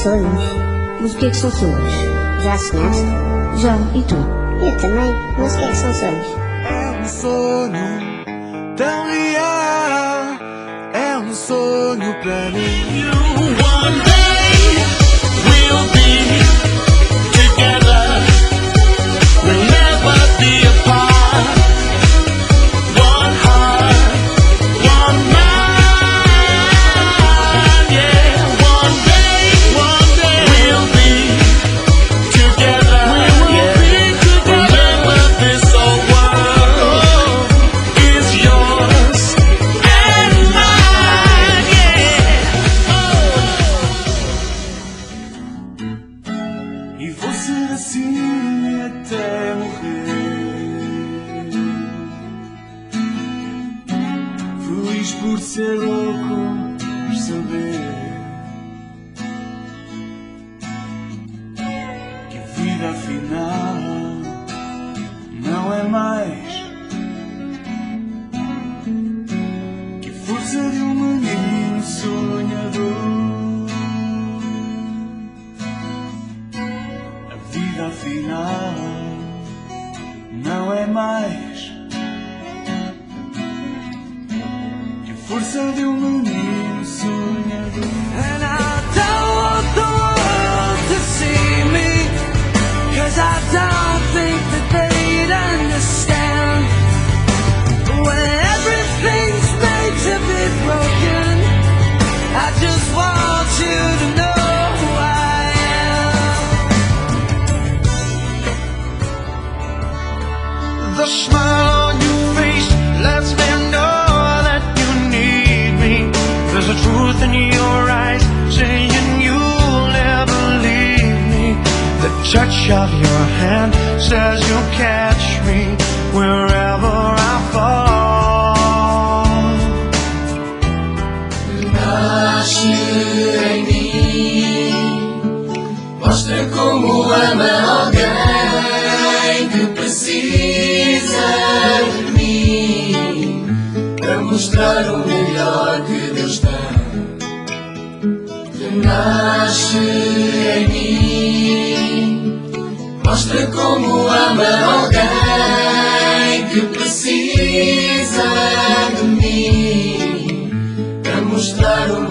Sonhos? Mas o que é que são sonhos? Já sonhaste? Já, e tu? Eu também, mas o que é que são sonhos? É um sonho tão real, é um sonho para mim. One day we'll be together, we'll never be apart. One heart, one mind, yeah. One day we'll be together, yeah. Remember this whole world is yours and mine, yeah. E vou ser assim até morrer, feliz por ser louco, por saber que a vida afinal não é mais que a força de um menino sonhador. A vida afinal não é mais que a força de um menino sonhador. And I don't want the world to see me, 'cause I don't think that they'd understand. When everything's made to be broken, I just want you to know who I am. The smile on your face lets me know that you need me. There's a truth in your eyes saying you'll never leave me. The touch of your hand says you'll catch me wherever I fall. Nasce em mim, mostra como ama alguém que precisa de mim, para mostrar o melhor que Deus tem. Nasce em mim, mostra como ama alguém que precisa de mim, para mostrar o